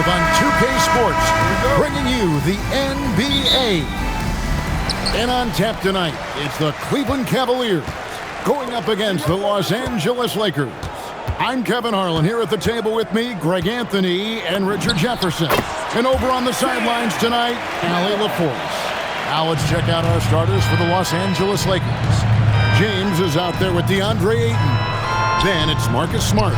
live on 2K Sports, bringing you the NBA. And on tap tonight, it's the Cleveland Cavaliers going up against the Los Angeles Lakers. I'm Kevin Harlan. Here at the table with me, Greg Anthony and Richard Jefferson. And over on the sidelines tonight, Allie LaForce. Now let's check out our starters for the Los Angeles Lakers. James is out there with DeAndre Ayton. Then it's Marcus Smart.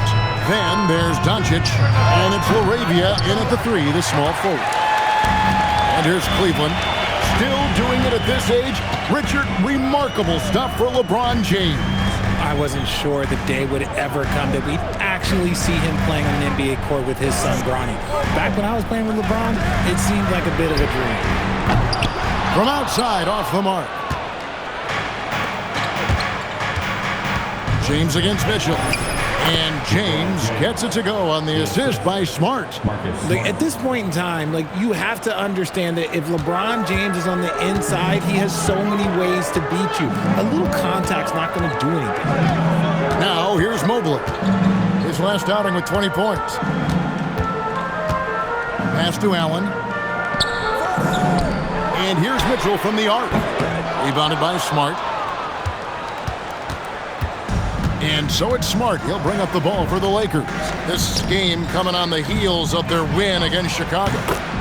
Then there's Doncic. And it's LaRavia in at the 3, the small forward. And here's Cleveland. Still doing it at this age. Richard, remarkable stuff for LeBron James. I wasn't sure the day would ever come that we'd actually see him playing on an NBA court with his son Bronny. Back when I was playing with LeBron, it seemed like a bit of a dream. From outside, off the mark. James against Mitchell. And James gets it to go on the assist by Smart. At this point in time, you have to understand that if LeBron James is on the inside, he has so many ways to beat you. A little contact's not going to do anything. Now, here's Mobley. His last outing with 20 points. Pass to Allen. And here's Mitchell from the arc. Rebounded by Smart. And so it's Smart. He'll bring up the ball for the Lakers. This game coming on the heels of their win against Chicago.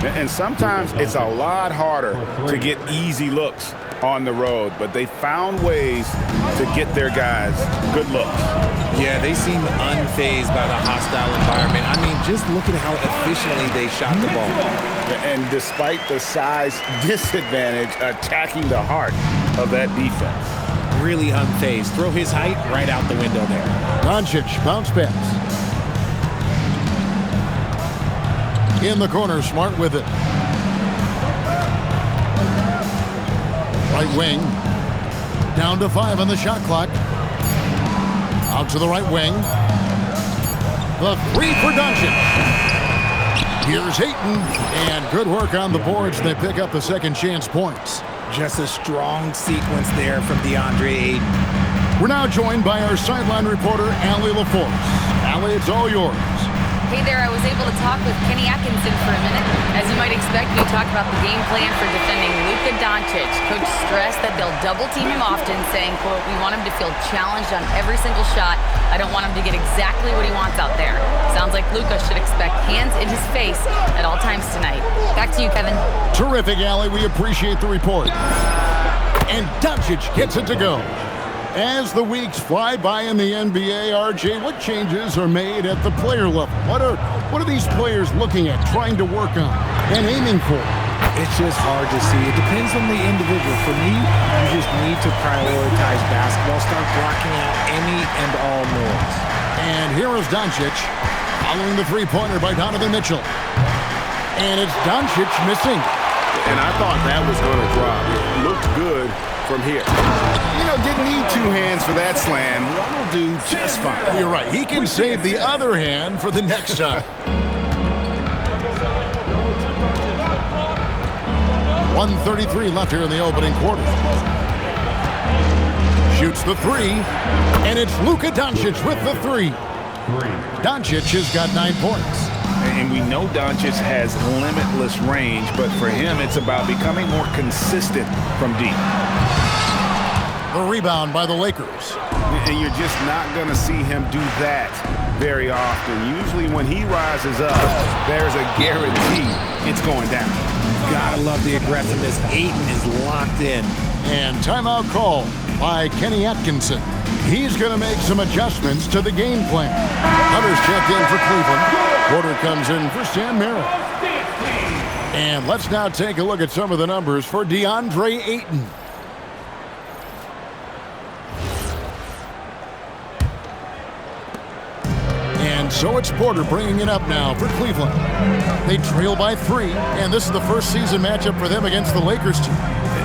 And sometimes it's a lot harder to get easy looks on the road, but they found ways to get their guys good looks. Yeah, they seem unfazed by the hostile environment. I mean, just look at how efficiently they shot the ball. And despite the size disadvantage, attacking the heart of that defense. Really unfazed. Throw his height right out the window there. Doncic, bounce pass. In the corner, Smart with it. Right wing. Down to 5 on the shot clock. Out to the right wing. The 3 for Doncic. Here's Ayton. And good work on the boards. They pick up the second chance points. Just a strong sequence there from DeAndre Ayton. We're now joined by our sideline reporter, Allie LaForce. Allie, it's all yours. Hey there, I was able to talk with Kenny Atkinson for a minute. As you might expect, we talked about the game plan for defending Luka Doncic. Coach stressed that they'll double team him often, saying, quote, "We want him to feel challenged on every single shot. I don't want him to get exactly what he wants out there." Sounds like Luka should expect hands in his face at all times tonight. Back to you, Kevin. Terrific, Allie. We appreciate the report. And Doncic gets it to go. As the weeks fly by in the NBA, RJ, what changes are made at the player level? What are these players looking at, trying to work on, and aiming for? It's just hard to see. It depends on the individual. For me, you just need to prioritize basketball, start blocking out any and all noise. And here is Doncic, following the three-pointer by Donovan Mitchell. And it's Doncic missing. And I thought that was going to drop. It looked good from here. Didn't need 2 hands for that slam. One will do just fine. You're right. He can save the other hand for the next time. 1:33 left here in the opening quarter. Shoots the 3, and it's Luka Doncic with the 3. Doncic has got 9 points. And we know Doncic has limitless range, but for him, it's about becoming more consistent from deep. The rebound by the Lakers. And you're just not going to see him do that very often. Usually when he rises up, there's a guarantee it's going down. Gotta love the aggressiveness. Ayton is locked in. And timeout call by Kenny Atkinson. He's going to make some adjustments to the game plan. Hunter's checked in for Cleveland. Porter comes in for Sam Merrill. And let's now take a look at some of the numbers for DeAndre Ayton. And so it's Porter bringing it up now for Cleveland. They trail by 3, and this is the first season matchup for them against the Lakers team.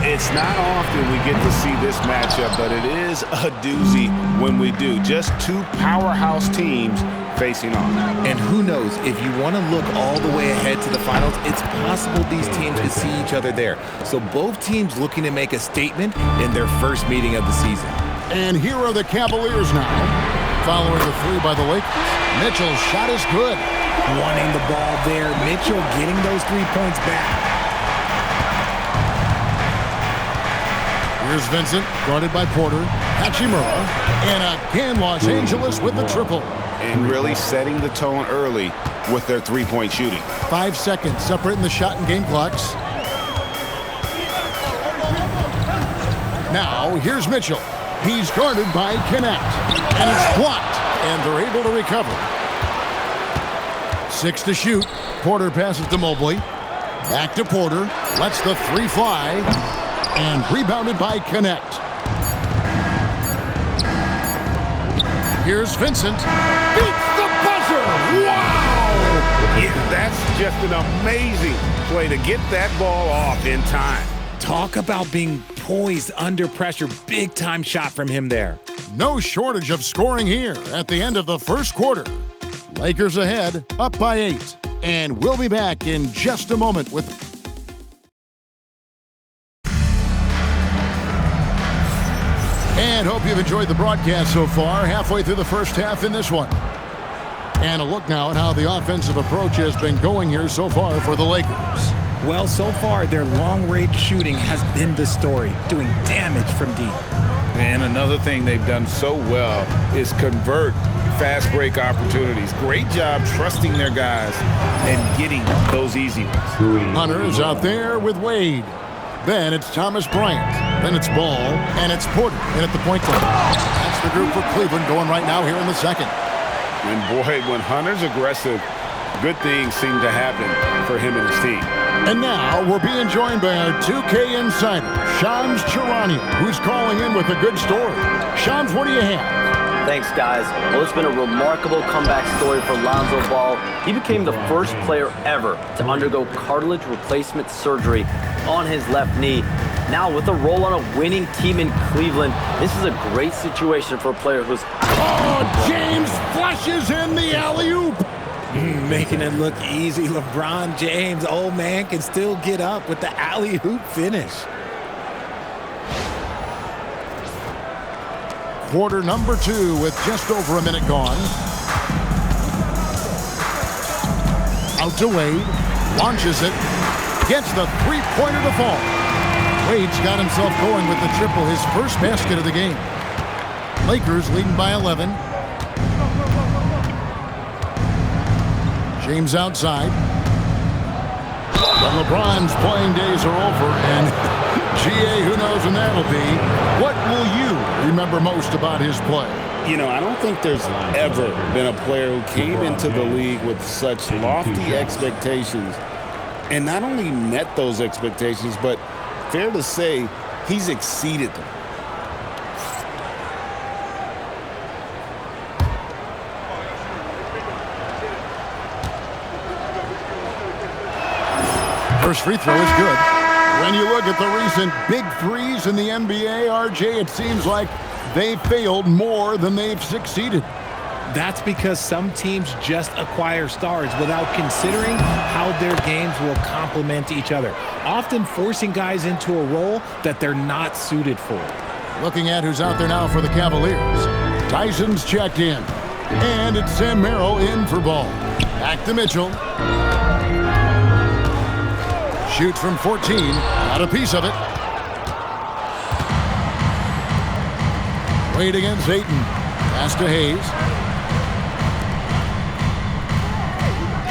It's not often we get to see this matchup, but it is a doozy when we do. Just 2 powerhouse teams facing off. And who knows, if you want to look all the way ahead to the finals, it's possible these teams could see each other there. So both teams looking to make a statement in their first meeting of the season. And here are the Cavaliers now. Following the 3 by the Lakers. Mitchell's shot is good. wanting the ball there. Mitchell getting those 3 points back. Here's Vincent, guarded by Porter. Hachimura, and again Los Angeles with the triple. And really setting the tone early with their three-point shooting. 5 seconds separating the shot and game clocks. Now, here's Mitchell. He's guarded by Connect. And it's blocked, and they're able to recover. 6 to shoot. Porter passes to Mobley. Back to Porter. Lets the 3 fly. And rebounded by Connect. Here's Vincent. Beats the buzzer! Wow! Yeah, that's just an amazing play to get that ball off in time. Talk about being poised under pressure. Big time shot from him there. No shortage of scoring here at the end of the first quarter. Lakers ahead, up by 8. And we'll be back in just a moment with... And hope you've enjoyed the broadcast so far, halfway through the first half in this one. And a look now at how the offensive approach has been going here so far for the Lakers. Well, so far, their long-range shooting has been the story, doing damage from deep. And another thing they've done so well is convert fast break opportunities. Great job trusting their guys and getting those easy ones. Hunter is out there with Wade. Then it's Thomas Bryant. Then it's Ball. And it's Porter in at the point guard. That's the group for Cleveland going right now here in the second. And boy, when Hunter's aggressive, good things seem to happen for him and his team. And now we're being joined by our 2K insider, Shams Charania, who's calling in with a good story. Shams, what do you have? Thanks, guys. Well, it's been a remarkable comeback story for Lonzo Ball. He became the first player ever to undergo cartilage replacement surgery on his left knee. Now, with a role on a winning team in Cleveland, this is a great situation for a player who's... Oh, James flushes in the alley-oop. Making it look easy. LeBron James, old man, can still get up with the alley-oop finish. Quarter number 2 with just over a minute gone. Out to Wade. Launches it. Gets the three-pointer to fall. Wade's got himself going with the triple, his first basket of the game. Lakers leading by 11. James outside. But LeBron's playing days are over, and GA, who knows when that'll be. What will you remember most about his play? You know, I don't think there's ever been a player who came into the league with such lofty expectations and not only met those expectations, but fair to say, he's exceeded them. First free throw is good. When you look at the recent big threes in the NBA, RJ, it seems like they failed more than they've succeeded. That's because some teams just acquire stars without considering how their games will complement each other, often forcing guys into a role that they're not suited for. Looking at who's out there now for the Cavaliers. Tyson's checked in. And it's Sam Merrill in for Ball. Back to Mitchell. Shoots from 14. Got a piece of it. Wade against Ayton. Pass to Hayes.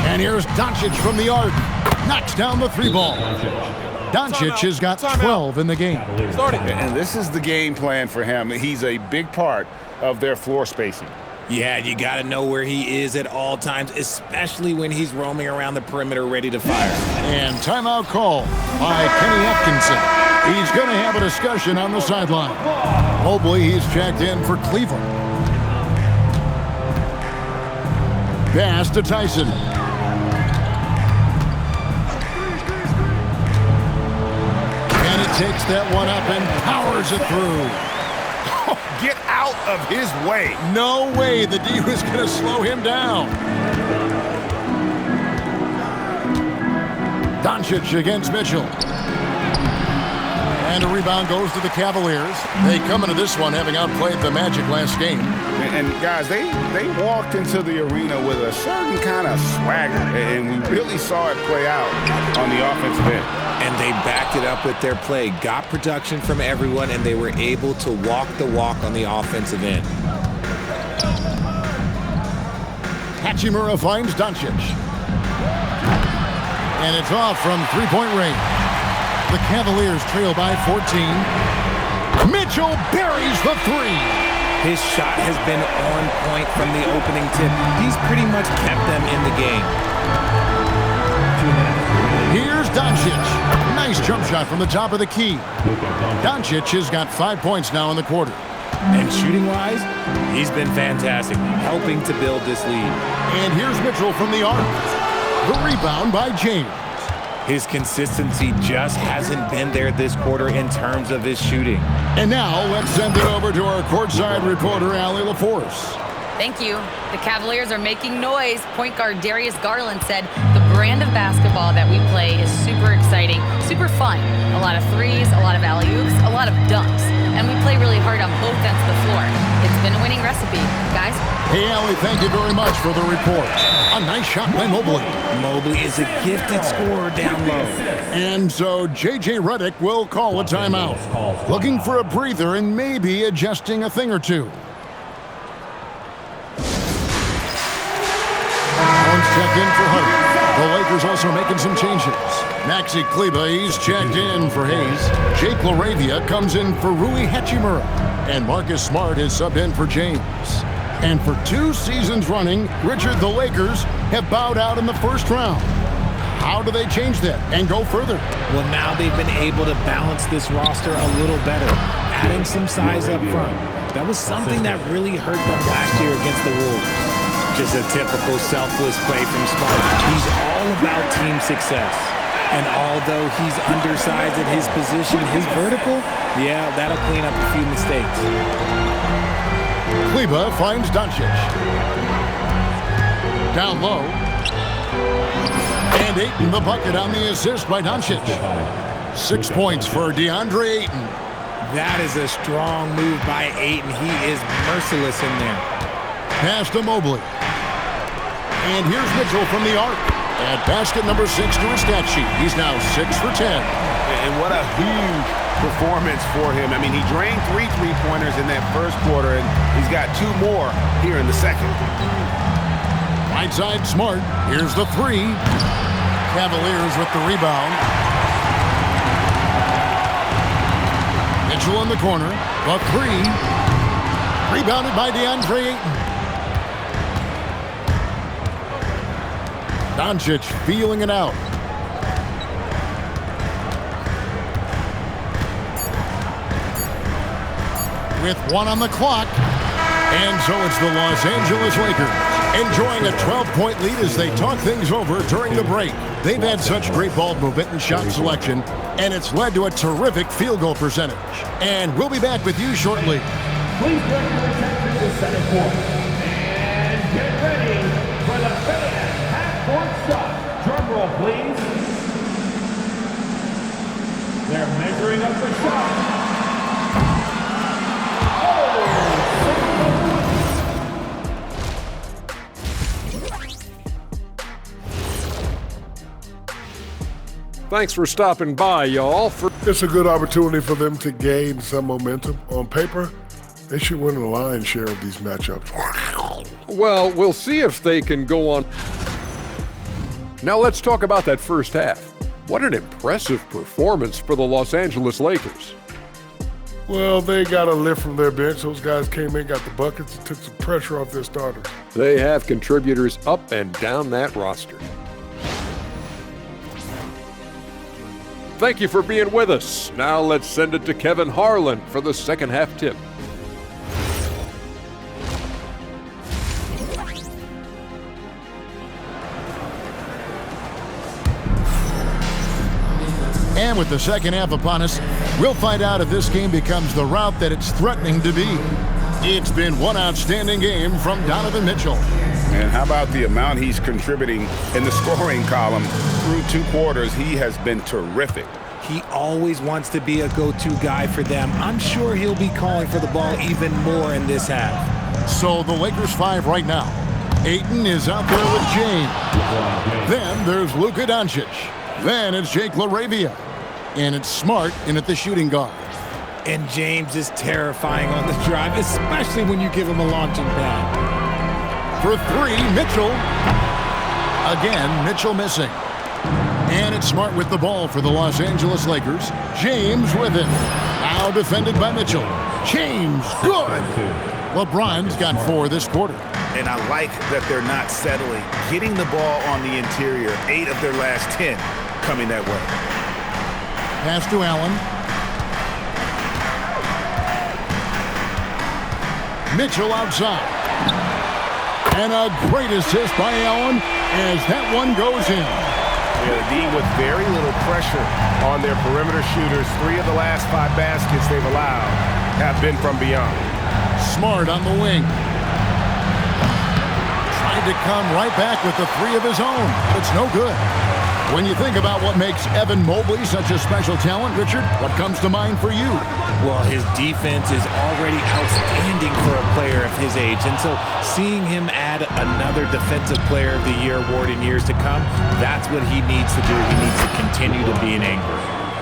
And here's Doncic from the arc. Knocks down the three ball. Doncic has got 12 in the game. And this is the game plan for him. He's a big part of their floor spacing. Yeah, you got to know where he is at all times, especially when he's roaming around the perimeter ready to fire. And timeout call by Kenny Atkinson. He's going to have a discussion on the sideline. Mobley, he's checked in for Cleveland. Pass to Tyson. And he takes that one up and powers it through. Get out of his way. No way the D was going to slow him down. Doncic against Mitchell. And a rebound goes to the Cavaliers. They come into this one having outplayed the Magic last game. And guys, they walked into the arena with a certain kind of swagger, and we really saw it play out on the offensive end. And they backed it up with their play, got production from everyone, and they were able to walk the walk on the offensive end. Hachimura finds Doncic. And it's off from three-point range. The Cavaliers trail by 14. Mitchell buries the three. His shot has been on point from the opening tip. He's pretty much kept them in the game. Here's Doncic. Nice jump shot from the top of the key. Doncic has got 5 points now in the quarter. And shooting-wise, he's been fantastic, helping to build this lead. And here's Mitchell from the arc. The rebound by James. His consistency just hasn't been there this quarter in terms of his shooting. And now let's send it over to our courtside reporter, Allie LaForce. Thank you. The Cavaliers are making noise. Point guard Darius Garland said the brand of basketball that we play is super exciting, super fun. A lot of threes, a lot of alley-oops, a lot of dunks. And we play really hard on both ends of the floor. It's been a winning recipe. Guys? Hey, Allie, thank you very much for the report. A nice shot by Mobley. Mobley is a gifted scorer down low. And so J.J. Redick will call a timeout. Looking for a breather and maybe adjusting a thing or two. Checked in for Hunt. The Lakers also making some changes. Maxi Kleber, he's checked in for Hayes. Jake LaRavia comes in for Rui Hachimura. And Marcus Smart is subbed in for James. And for 2 seasons running, Richard, the Lakers have bowed out in the first round. How do they change that and go further? Well, now they've been able to balance this roster a little better, adding some size up front. That was something that really hurt them last year against the Wolves. Just a typical selfless play from Smart. He's all about team success. And although he's undersized at his position, his vertical, yeah, that'll clean up a few mistakes. Kleber finds Doncic. Down low. And Ayton the bucket on the assist by Doncic. 6 points for DeAndre Ayton. That is a strong move by Ayton. He is merciless in there. Pass to Mobley. And here's Mitchell from the arc. At basket number 6 to his stat sheet. He's now 6 for 10. And what a huge performance for him. I mean, he drained 3 three-pointers in that first quarter, and he's got 2 more here in the second. Right side Smart. Here's the 3. Cavaliers with the rebound. Mitchell in the corner. The 3. Rebounded by DeAndre Ayton. Doncic feeling it out. With 1 on the clock. And so it's the Los Angeles Lakers enjoying a 12-point lead as they talk things over during the break. They've had such great ball movement and shot selection, and it's led to a terrific field goal percentage. And we'll be back with you shortly. Please direct your attention to center court. And get ready for the fan half-court stop. Drum roll, please. They're measuring up the shot. Thanks for stopping by, y'all. It's a good opportunity for them to gain some momentum. On paper, they should win the lion's share of these matchups. Well, we'll see if they can go on. Now let's talk about that first half. What an impressive performance for the Los Angeles Lakers. Well, they got a lift from their bench. Those guys came in, got the buckets, and took some pressure off their starters. They have contributors up and down that roster. Thank you for being with us. Now let's send it to Kevin Harlan for the second half tip. And with the second half upon us, we'll find out if this game becomes the route that it's threatening to be. It's been one outstanding game from Donovan Mitchell. And how about the amount he's contributing in the scoring column through 2 quarters? He has been terrific. He always wants to be a go-to guy for them. I'm sure he'll be calling for the ball even more in this half. So the Lakers 5 right now. Ayton is out there with James. Then there's Luka Doncic. Then it's Jake LaRavia. And it's Smart in at the shooting guard. And James is terrifying on the drive, especially when you give him a launching pad. For three, Mitchell. Again, Mitchell missing. And it's Smart with the ball for the Los Angeles Lakers. James with it. Now defended by Mitchell. James, good. LeBron's got 4 this quarter. And I like that they're not settling. Getting the ball on the interior, 8 of their last 10 coming that way. Pass to Allen. Mitchell outside. And a great assist by Allen as that one goes in. Yeah, the D with very little pressure on their perimeter shooters. 3 of the last 5 baskets they've allowed have been from beyond. Smart on the wing. Tried to come right back with the 3 of his own. It's no good. When you think about what makes Evan Mobley such a special talent, Richard, what comes to mind for you? Well, his defense is already outstanding for a player of his age. And so seeing him add another Defensive Player of the Year award in years to come, that's what he needs to do. He needs to continue to be an anchor.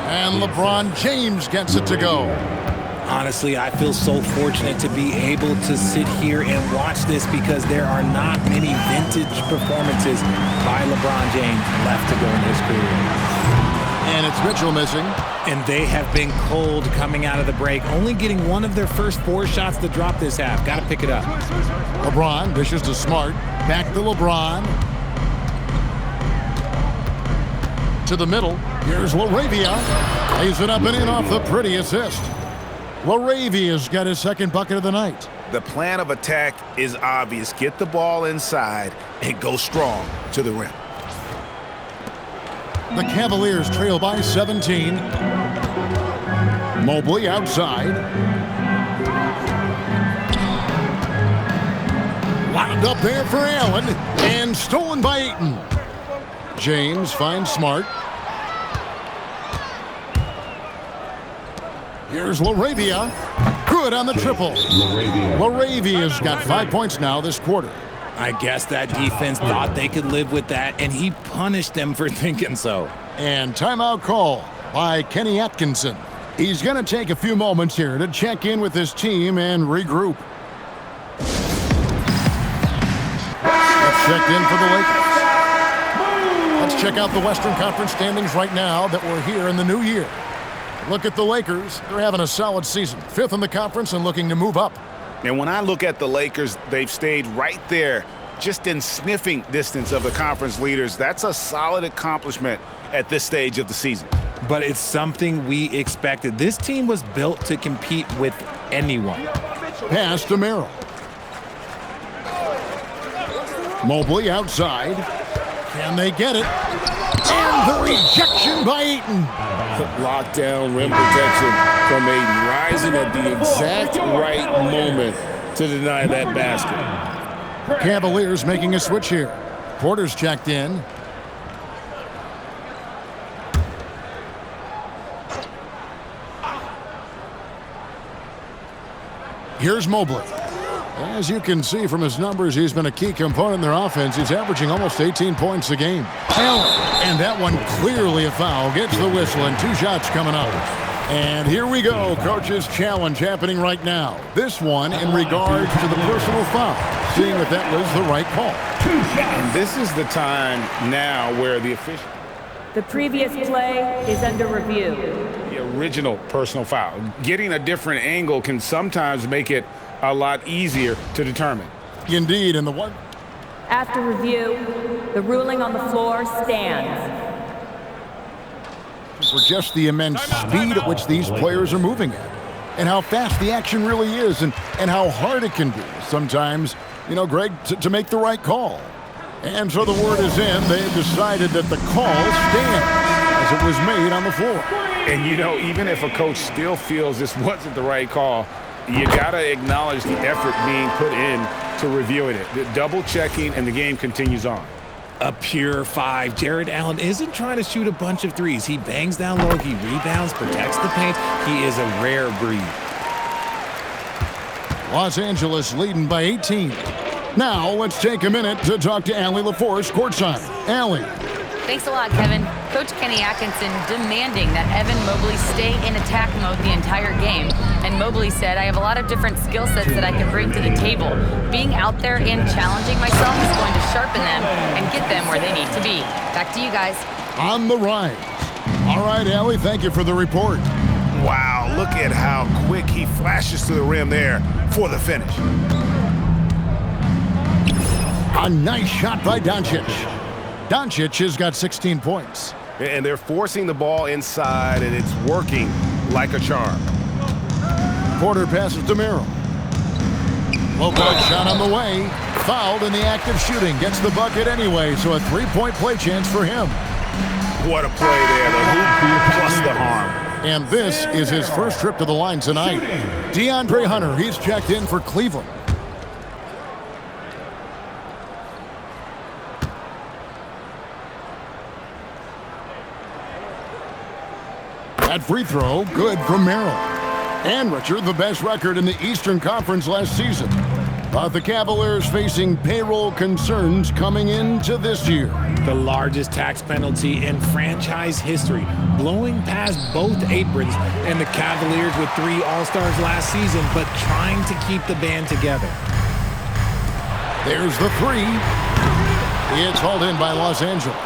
And LeBron James gets it to go. Honestly, I feel so fortunate to be able to sit here and watch this because there are not many vintage performances by LeBron James left to go in his career. And it's Mitchell missing. And they have been cold coming out of the break, only getting one of their first 4 shots to drop this half. Got to pick it up. LeBron dishes to Smart. Back to LeBron. To the middle. Here's LaRavia. Lays it up and in off the pretty assist. LaRavia's got his second bucket of the night. The plan of attack is obvious. Get the ball inside and go strong to the rim. The Cavaliers trail by 17. Mobley outside. Wound up there for Allen and stolen by Ayton. James finds Smart. Here's LaRavia. Good on the triple. LaRavia's got 5 points now this quarter. I guess that defense thought they could live with that, and he punished them for thinking so. And timeout call by Kenny Atkinson. He's going to take a few moments here to check in with his team and regroup. That's checked in for the Lakers. Let's check out the Western Conference standings right now that we're here in the new year. Look at the Lakers. They're having a solid season. 5th in the conference and looking to move up. And when I look at the Lakers, they've stayed right there, just in sniffing distance of the conference leaders. That's a solid accomplishment at this stage of the season. But it's something we expected. This team was built to compete with anyone. Pass to Merrill. Mobley outside. Can they get it? And the rejection by Ayton. Lockdown rim protection from Ayton, rising at the exact right moment to deny that basket. Cavaliers making a switch here. Porter's checked in. Here's Mobley. As you can see from his numbers, he's been a key component in their offense. He's averaging almost 18 points a game. And that one clearly a foul. Gets the whistle and 2 shots coming up. And here we go. Coach's challenge happening right now. This one in regards to the personal foul. Seeing if that was the right call. And this is the time now where the official... The previous play is under review. The original personal foul. Getting a different angle can sometimes make it a lot easier to determine. Indeed, and the one... After review, the ruling on the floor stands. For just the immense speed at which these players are moving at. And how fast the action really is and how hard it can be sometimes, you know, Greg, to make the right call. And so the word is in. They've decided that the call stands as it was made on the floor. And, you know, even if a coach still feels this wasn't the right call, you got to acknowledge the effort being put in to reviewing it. The double checking, and the game continues on. A pure 5. Jared Allen isn't trying to shoot a bunch of threes. He bangs down low, he rebounds, protects the paint. He is a rare breed. Los Angeles leading by 18. Now let's take a minute to talk to Allie LaForce courtside. Allie. Thanks a lot, Kevin. Coach Kenny Atkinson demanding that Evan Mobley stay in attack mode the entire game. And Mobley said, I have a lot of different skill sets that I can bring to the table. Being out there and challenging myself is going to sharpen them and get them where they need to be. Back to you guys. On the rise. All right, Allie, thank you for the report. Wow, look at how quick he flashes to the rim there for the finish. A nice shot by Doncic. Doncic has got 16 points. And they're forcing the ball inside, and it's working like a charm. Porter passes to Merrill. Low block shot on the way. Fouled in the act of shooting. Gets the bucket anyway, so a three-point play chance for him. What a play there. The hoop plus the harm. And this is his first trip to the line tonight. DeAndre Hunter, he's checked in for Cleveland. That free throw, good for Merrill. And Richard, the best record in the Eastern Conference last season. But the Cavaliers facing payroll concerns coming into this year. The largest tax penalty in franchise history, blowing past both aprons, and the Cavaliers with 3 All-Stars last season, but trying to keep the band together. There's the 3. It's hauled in by Los Angeles.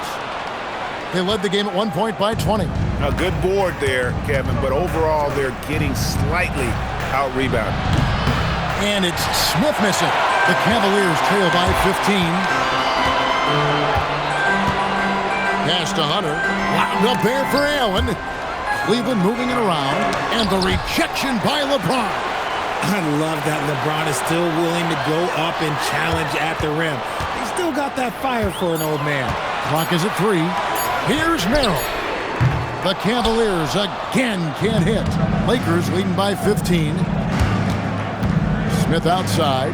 They led the game at 1 point by 20. A good board there, Kevin, but overall they're getting slightly out-rebounded. And it's Smith missing. The Cavaliers trail by 15. Pass to Hunter. Wound up there for Allen. Cleveland moving it around. And the rejection by LeBron. I love that LeBron is still willing to go up and challenge at the rim. He's still got that fire for an old man. Clock is at 3. Here's Merrill. The Cavaliers again can't hit. Lakers leading by 15. Smith outside.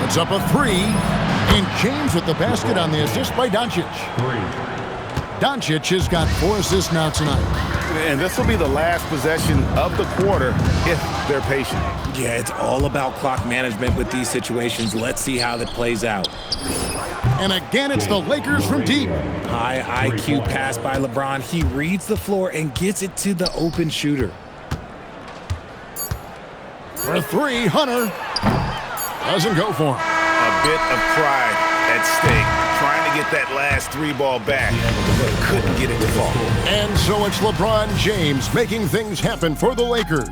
It's up a 3. And James with the basket on the assist by Doncic. Doncic has got 4 assists now tonight. And this will be the last possession of the quarter if they're patient. Yeah, it's all about clock management with these situations. Let's see how that plays out. And again, it's the Lakers from deep. High IQ pass by LeBron. He reads the floor and gets it to the open shooter. For 3, Hunter. Doesn't go for him. A bit of pride at stake. Trying to get that last 3 ball back, but couldn't get it to fall. And so it's LeBron James making things happen for the Lakers.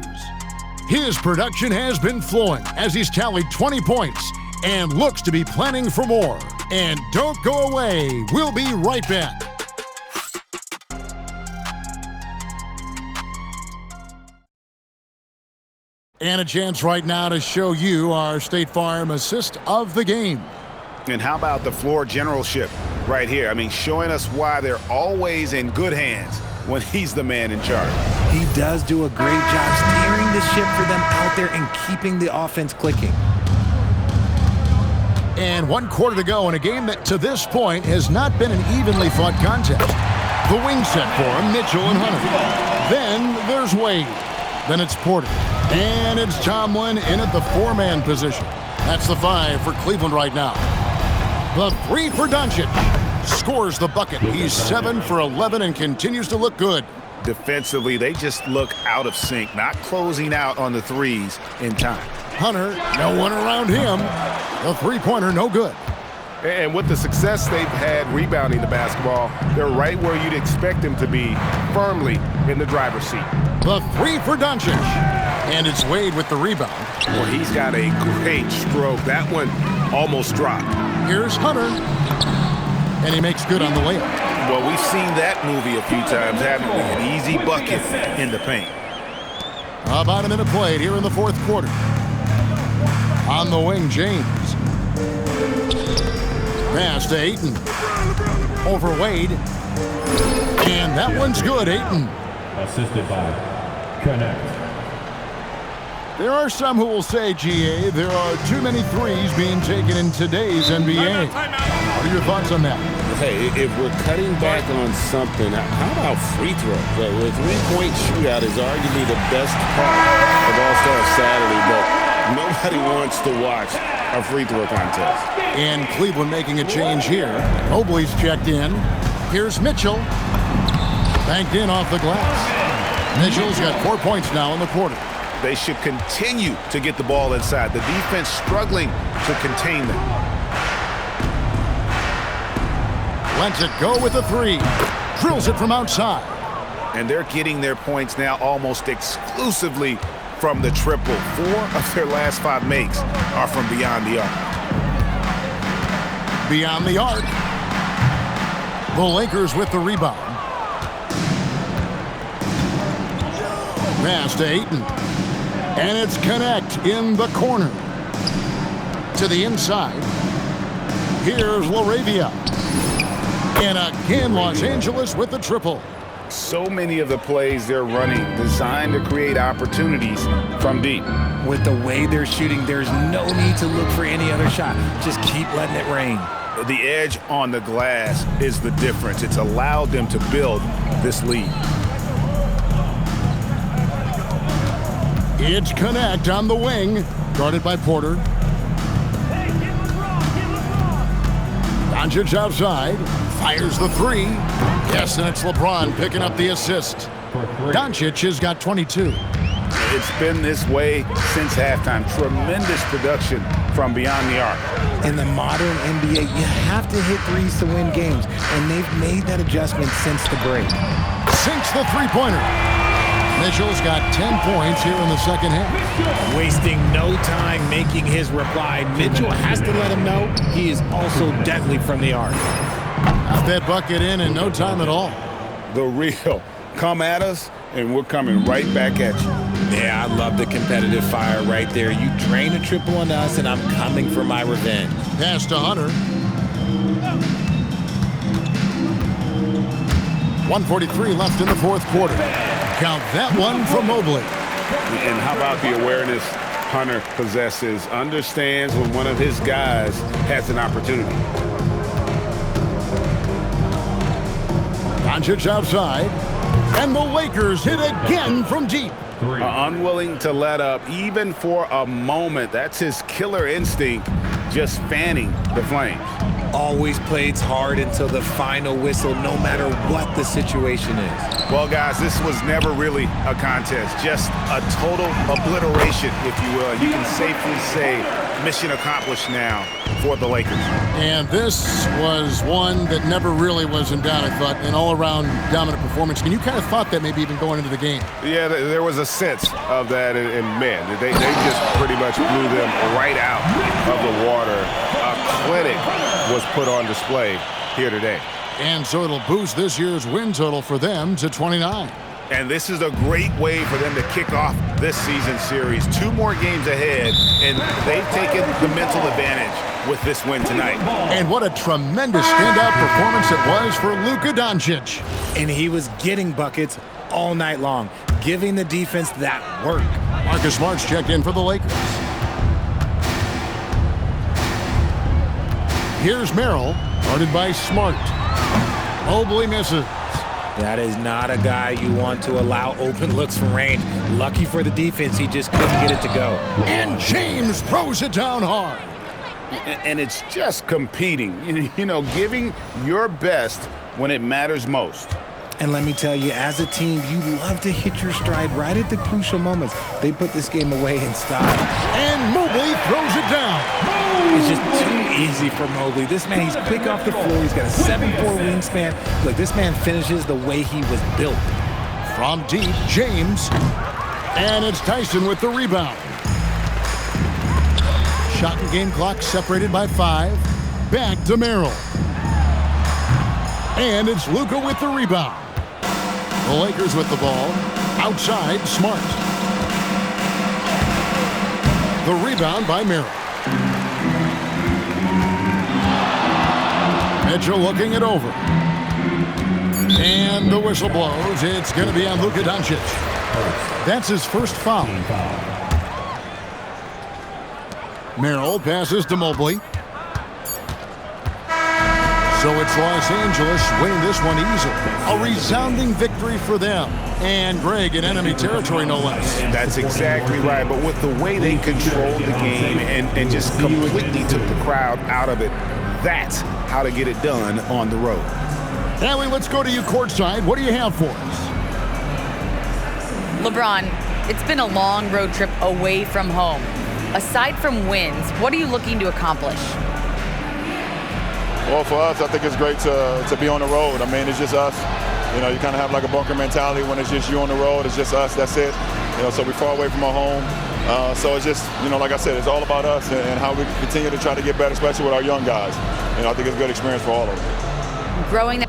His production has been flowing as he's tallied 20 points and looks to be planning for more. And don't go away. We'll be right back. And a chance right now to show you our State Farm assist of the game. And how about the floor generalship right here? I mean, showing us why they're always in good hands when he's the man in charge. He does do a great job steering the ship for them out there and keeping the offense clicking. And 1 quarter to go in a game that to this point has not been an evenly fought contest. The wing set for him, Mitchell and Hunter. Then there's Wade. Then it's Porter. And it's Tomlin in at the 4-man position. That's the 5 for Cleveland right now. The 3 for Doncic. Scores the bucket. He's 7 for 11 and continues to look good. Defensively, they just look out of sync, not closing out on the 3s in time. Hunter, no one around him. The 3-pointer, no good. And with the success they've had rebounding the basketball, they're right where you'd expect them to be, firmly in the driver's seat. The 3 for Doncic. And it's Wade with the rebound. Well, he's got a great stroke. That one almost dropped. Here's Hunter. And he makes good on the layup. Well, we've seen that movie a few times, haven't we? An easy bucket in the paint. About a minute played here in the 4th quarter. On the wing, James. Pass to Ayton. Over Wade. And that one's good, Ayton. Assisted by Connect. There are some who will say, GA, there are too many threes being taken in today's NBA. What are your thoughts on that? Hey, if we're cutting back on something, how about free throw? The three-point shootout is arguably the best part of All-Star Saturday, but nobody wants to watch a free throw contest. And Cleveland making a change here. Mobley's checked in. Here's Mitchell. Banked in off the glass. Mitchell's got 4 points now in the quarter. They should continue to get the ball inside. The defense struggling to contain them. Lets it go with the three. Drills it from outside. And they're getting their points now almost exclusively from the triple. 4 of their last 5 makes are from beyond the arc. Beyond the arc. The Lakers with the rebound. Pass to Ayton. And it's connect in the corner. To the inside. Here's LaRavia. And again, Los Angeles with the triple. So many of the plays they're running designed to create opportunities from deep. With the way they're shooting, there's no need to look for any other shot. Just keep letting it rain. The edge on the glass is the difference. It's allowed them to build this lead. It's connect on the wing. Guarded by Porter. Doncic outside. Fires the three. Yes, and it's LeBron picking up the assist. Doncic has got 22. It's been this way since halftime. Tremendous production from beyond the arc. In the modern NBA, you have to hit threes to win games, and they've made that adjustment since the break. Sinks the three-pointer. Mitchell's got 10 points here in the second half. Wasting no time making his reply. Mitchell has to let him know he is also deadly from the arc. Got that bucket in no time at all. The real. Come at us, and we're coming right back at you. Yeah, I love the competitive fire right there. You drain a triple on us, and I'm coming for my revenge. Pass to Hunter. 1:43 left in the fourth quarter. Count that one from Mobley. And how about the awareness Hunter possesses? Understands when one of his guys has an opportunity. Doncic outside. And the Lakers hit again from deep. Unwilling to let up even for a moment. That's his killer instinct, just fanning the flames. Always plays hard until the final whistle, no matter what the situation is. Well, guys, this was never really a contest, just a total obliteration, if you will. You can safely say mission accomplished now for the Lakers. And this was one that never really was in doubt, I thought, an all-around dominant performance. And you kind of thought that maybe even going into the game. Yeah, there was a sense of that, and man, they just pretty much blew them right out of the water. A clinic was put on display here today. And so it'll boost this year's win total for them to 29. And this is a great way for them to kick off this season series. 2 more games ahead, and they've taken the mental advantage with this win tonight. And what a tremendous standout performance it was for Luka Doncic. And he was getting buckets all night long, giving the defense that work. Marcus Smart's checked in for the Lakers. Here's Merrill, guarded by Smart. Mobley misses. That is not a guy you want to allow open looks from range. Lucky for the defense, he just couldn't get it to go. And James throws it down hard. And it's just competing, you know, giving your best when it matters most. And let me tell you, as a team, you love to hit your stride right at the crucial moments. They put this game away in style. And Mobley throws it down. It's just too easy for Mobley. This man, he's quick off the floor. He's got a 7'4" wingspan. Look, this man finishes the way he was built. From deep, James. And it's Tyson with the rebound. Shot and game clock separated by 5. Back to Merrill. And it's Luka with the rebound. The Lakers with the ball. Outside, Smart. The rebound by Merrill. Mitchell looking it over. And the whistle blows. It's going to be on Luka Doncic. That's his first foul. Merrill passes to Mobley. So it's Los Angeles winning this one easily. A resounding victory for them. And Greg in enemy territory, no less. That's exactly right. But with the way they controlled the game and just completely took the crowd out of it, that's how to get it done on the road. Allie, let's go to you courtside. What do you have for us? LeBron, it's been a long road trip away from home. Aside from wins, what are you looking to accomplish? Well, for us, I think it's great to be on the road. I mean, it's just us. You know, you kind of have like a bunker mentality when it's just you on the road. It's just us, that's it. You know, so we're far away from our home. So it's just, you know, like I said, it's all about us and how we continue to try to get better, especially with our young guys. You know, I think it's a good experience for all of them. Growing